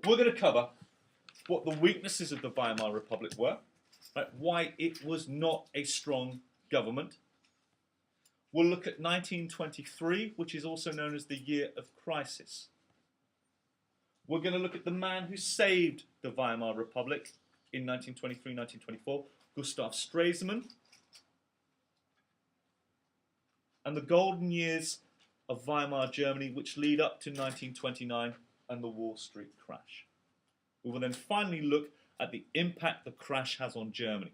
we're going to cover what the weaknesses of the Weimar Republic were, right? Why it was not a strong government. We'll look at 1923, which is also known as the year of crisis. We're going to look at the man who saved the Weimar Republic in 1923-1924, Gustav Stresemann, and the golden years of Weimar Germany, which lead up to 1929 and the Wall Street crash. We will then finally look at the impact the crash has on Germany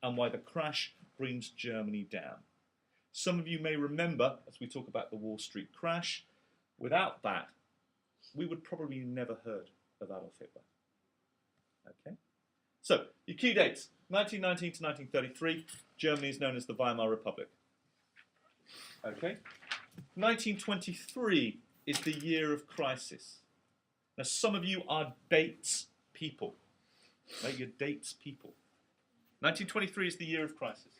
and why the crash brings Germany down. Some of you may remember, as we talk about the Wall Street crash, without that, we would probably never heard of Adolf Hitler. Okay? So, your key dates, 1919 to 1933, Germany is known as the Weimar Republic. Okay? 1923 is the year of crisis. Now, some of you are dates people. Right? You're dates people. 1923 is the year of crisis.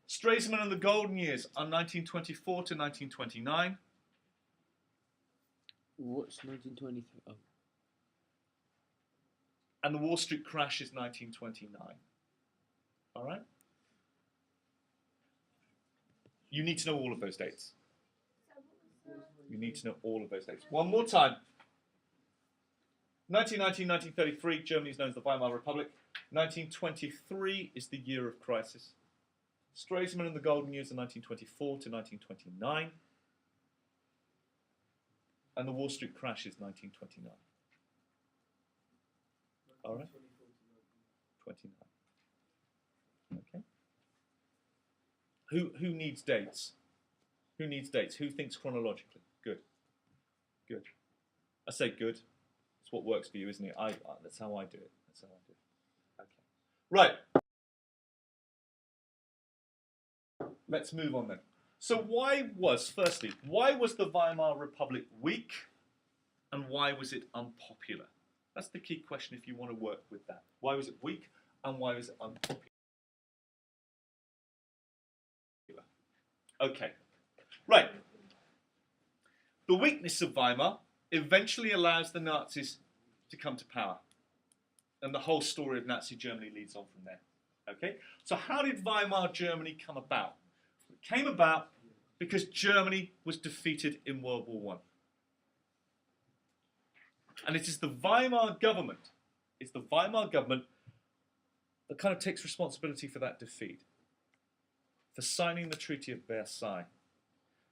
Stresemann and the golden years are 1924 to 1929. What's 1923? Oh. And the Wall Street crash is 1929. All right? You need to know all of those dates. You need to know all of those dates. One more time. 1919, 1933, Germany is known as the Weimar Republic. 1923 is the year of crisis. Stresemann and the golden years are 1924 to 1929. And the Wall Street crash is 1929. All right? 29. Okay. Who needs dates? Who needs dates? Who thinks chronologically? Good. Good. I say good. It's what works for you, isn't it? That's how I do it. That's how I do it. Okay. Right. Let's move on then. So firstly, why was the Weimar Republic weak and why was it unpopular? That's the key question if you want to work with that. Why was it weak and why was it unpopular? Okay, right. The weakness of Weimar eventually allows the Nazis to come to power. And the whole story of Nazi Germany leads on from there. Okay, so how did Weimar Germany come about? It came about because Germany was defeated in World War I. And it is the Weimar government, that kind of takes responsibility for that defeat, for signing the Treaty of Versailles.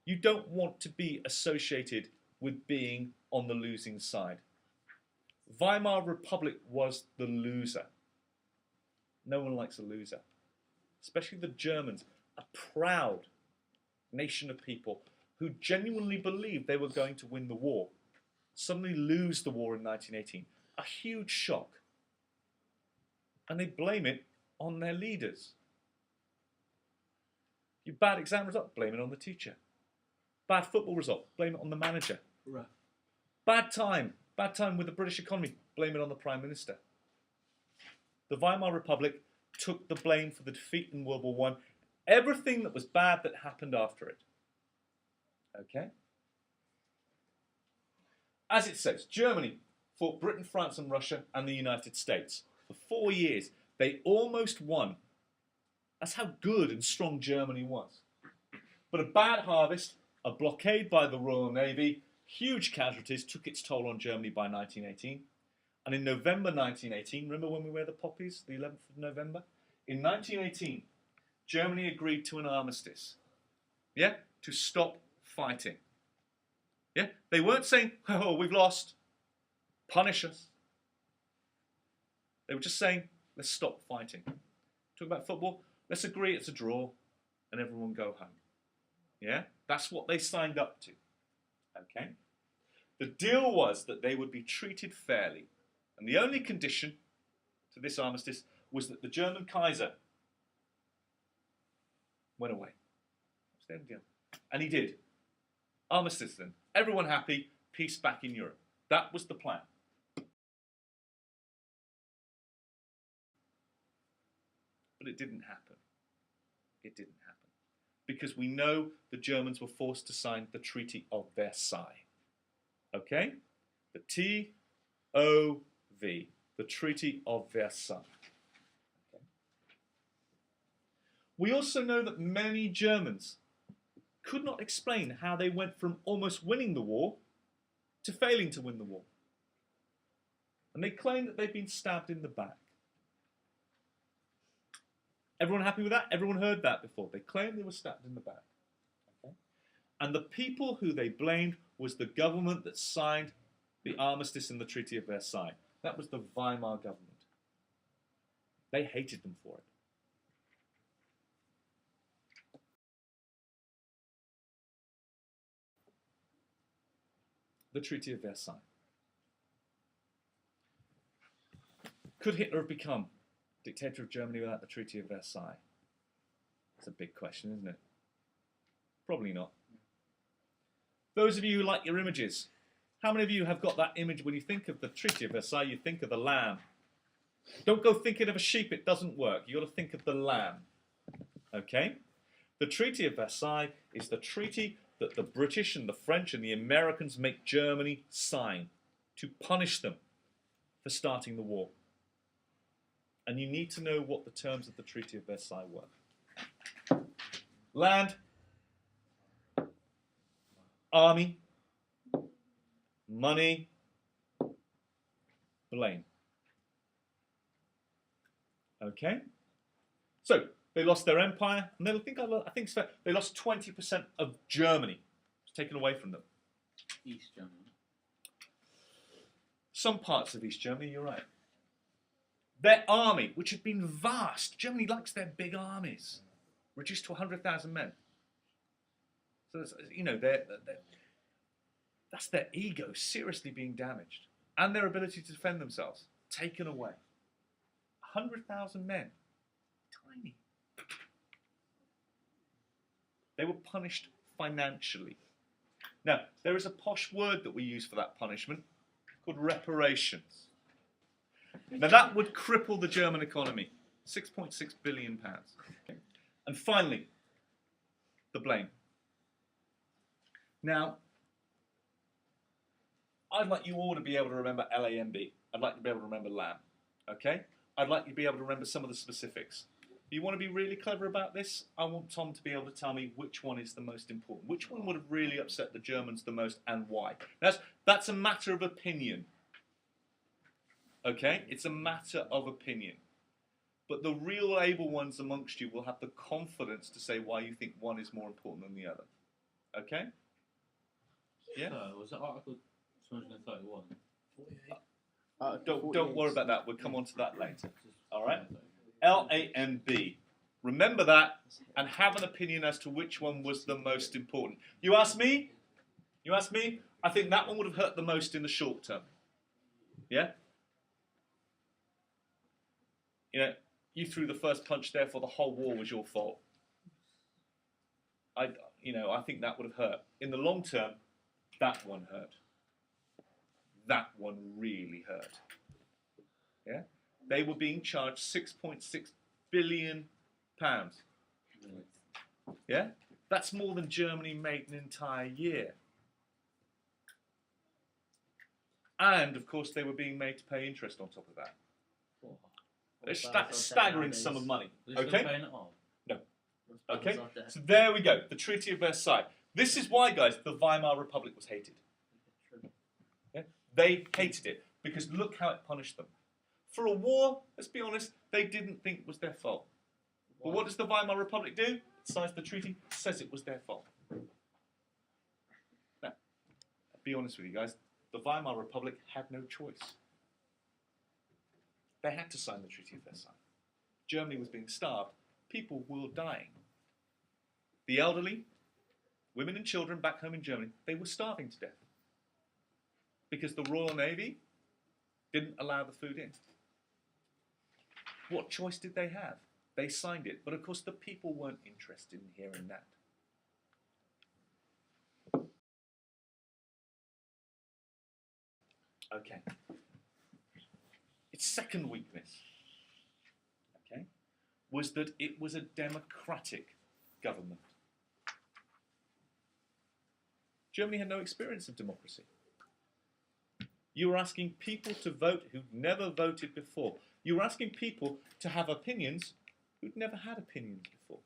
You don't want to be associated with being on the losing side. Weimar Republic was the loser. No one likes a loser, especially the Germans, a proud nation of people who genuinely believed they were going to win the war, suddenly lose the war in 1918. A huge shock. And they blame it on their leaders. Your bad exam result, blame it on the teacher. Bad football result, blame it on the manager. Right. Bad time with the British economy, blame it on the Prime Minister. The Weimar Republic took the blame for the defeat in World War I, everything that was bad that happened after it. Okay? As it says, Germany fought Britain, France and Russia and the United States. For 4 years, they almost won. That's how good and strong Germany was. But a bad harvest, a blockade by the Royal Navy, huge casualties took its toll on Germany by 1918. And in November 1918, remember when we wear the poppies, the 11th of November? In 1918, Germany agreed to an armistice, yeah, to stop fighting. Yeah, they weren't saying, oh, we've lost, punish us. They were just saying, let's stop fighting. Talk about football, let's agree it's a draw and everyone go home. Yeah, that's what they signed up to. Okay? The deal was that they would be treated fairly. And the only condition to this armistice was that the German Kaiser went away. That's the end deal. And he did. Armistice then. Everyone happy, peace back in Europe. That was the plan. But it didn't happen. It didn't happen. Because we know the Germans were forced to sign the Treaty of Versailles. Okay? The T-O-V, the Treaty of Versailles. Okay. We also know that many Germans could not explain how they went from almost winning the war to failing to win the war. And they claim that they've been stabbed in the back. Everyone happy with that? Everyone heard that before. They claimed they were stabbed in the back. Okay? And the people who they blamed was the government that signed the armistice in the Treaty of Versailles. That was the Weimar government. They hated them for it. The Treaty of Versailles. Could Hitler have become dictator of Germany without the Treaty of Versailles? That's a big question, isn't it? Probably not. Those of you who like your images, how many of you have got that image when you think of the Treaty of Versailles, you think of the lamb? Don't go thinking of a sheep, it doesn't work. You've got to think of the lamb. Okay? The Treaty of Versailles is the treaty that the British and the French and the Americans make Germany sign to punish them for starting the war. And you need to know what the terms of the Treaty of Versailles were. Land, army, money, blame. Okay? So, they lost their empire, and I think it's fair, they lost 20% of Germany. It was taken away from them. East Germany. Some parts of East Germany, you're right. Their army, which had been vast, Germany likes their big armies, reduced to 100,000 men. So, you know, that's their ego seriously being damaged. And their ability to defend themselves, taken away. 100,000 men, tiny. They were punished financially. Now, there is a posh word that we use for that punishment called reparations. Now, that would cripple the German economy. £6.6 billion. And finally, the blame. Now, I'd like you all to be able to remember LAMB. I'd like you to be able to remember LAM. Okay? I'd like you to be able to remember some of the specifics. If you want to be really clever about this, I want Tom to be able to tell me which one is the most important. Which one would have really upset the Germans the most and why? That's a matter of opinion. Okay? It's a matter of opinion. But the real able ones amongst you will have the confidence to say why you think one is more important than the other. Okay? Yeah? So, was it Article 231? Don't worry about that. We'll come on to that later. All right? LAMB. Remember that and have an opinion as to which one was the most important. You ask me? You ask me? I think that one would have hurt the most in the short term. Yeah? You know, you threw the first punch, therefore the whole war was your fault. I think that would have hurt. In the long term, that one hurt. That one really hurt. Yeah? They were being charged £6.6 billion. Yeah? That's more than Germany made an entire year. And, of course, they were being made to pay interest on top of that. It's a staggering sum of money. Okay? No. Okay? So there we go. The Treaty of Versailles. This is why, guys, the Weimar Republic was hated. Yeah? They hated it because look how it punished them. For a war, let's be honest, they didn't think it was their fault. But what does the Weimar Republic do? It signs the treaty, says it was their fault. Now, I'll be honest with you guys, the Weimar Republic had no choice. They had to sign the Treaty of Versailles. Germany was being starved. People were dying. The elderly, women and children back home in Germany, they were starving to death. Because the Royal Navy didn't allow the food in. What choice did they have? They signed it. But of course the people weren't interested in hearing that. Okay. Its second weakness, okay, was that it was a democratic government. Germany had no experience of democracy. You were asking people to vote who'd never voted before. You were asking people to have opinions who'd never had opinions before.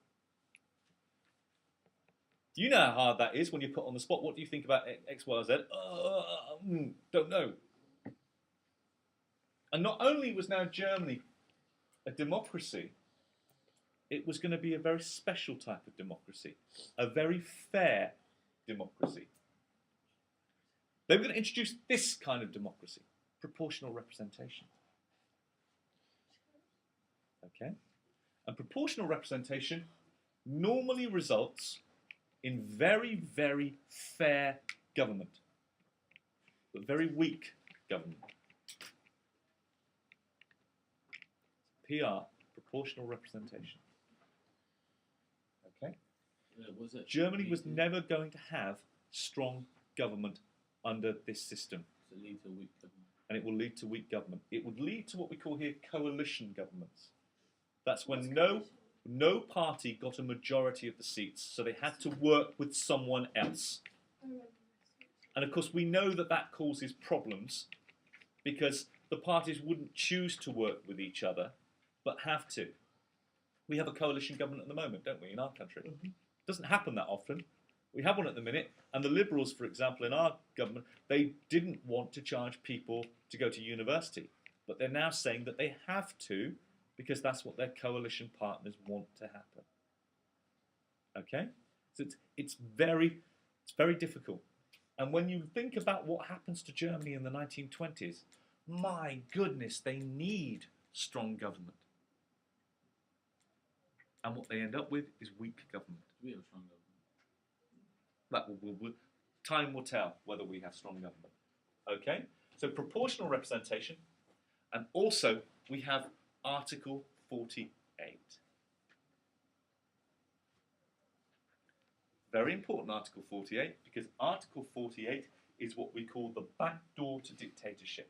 You know how hard that is when you're put on the spot. What do you think about X, Y, or Z? Don't know. And not only was now Germany a democracy, it was going to be a very special type of democracy, a very fair democracy. They were going to introduce this kind of democracy, proportional representation. Okay? And proportional representation normally results in very, very fair government, but very weak government. PR, proportional representation. Okay? Was it Germany was never going to have strong government under this system. Does it lead to a weak government? And it will lead to weak government. It would lead to what we call here coalition governments. That's when no party got a majority of the seats, so they had to work with someone else. And of course, we know that that causes problems because the parties wouldn't choose to work with each other, but have to. We have a coalition government at the moment, don't we, in our country? It doesn't happen that often. We have one at the minute, and the Liberals, for example, in our government, they didn't want to charge people to go to university, but they're now saying that they have to because that's what their coalition partners want to happen. Okay? So it's very difficult. And when you think about what happens to Germany in the 1920s, my goodness, they need strong government. And what they end up with is weak government. Do we have a strong government? Time will tell whether we have strong government. Okay? So proportional representation, and also we have Article 48. Very important, Article 48, because Article 48 is what we call the back door to dictatorship.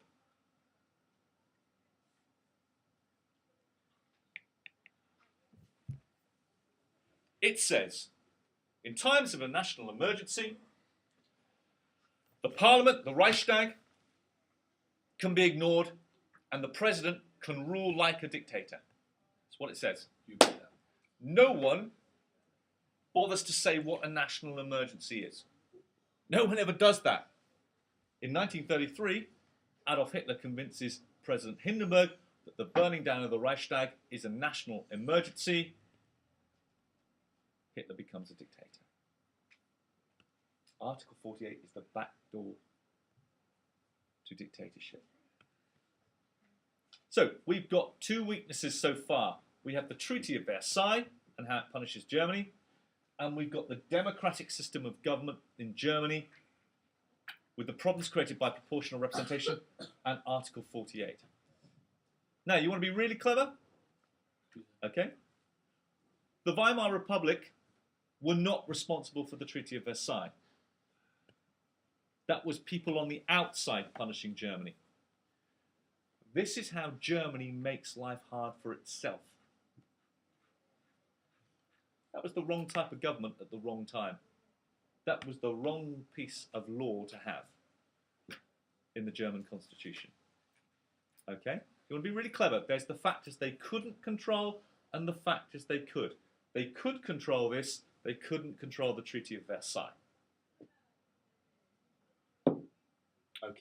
It says, in times of a national emergency, the Parliament, the Reichstag, can be ignored and the President can rule like a dictator. That's what it says. You get that. No one bothers to say what a national emergency is. No one ever does that. In 1933, Adolf Hitler convinces President Hindenburg that the burning down of the Reichstag is a national emergency. Hitler becomes a dictator. Article 48 is the back door to dictatorship. So, we've got two weaknesses so far. We have the Treaty of Versailles and how it punishes Germany, and we've got the democratic system of government in Germany with the problems created by proportional representation and Article 48. Now, you want to be really clever? Okay. The Weimar Republic were not responsible for the Treaty of Versailles. That was people on the outside punishing Germany. This is how Germany makes life hard for itself. That was the wrong type of government at the wrong time. That was the wrong piece of law to have in the German constitution. Okay? You want to be really clever. There's the factors they couldn't control and the factors they could. They could control this. They couldn't control the Treaty of Versailles.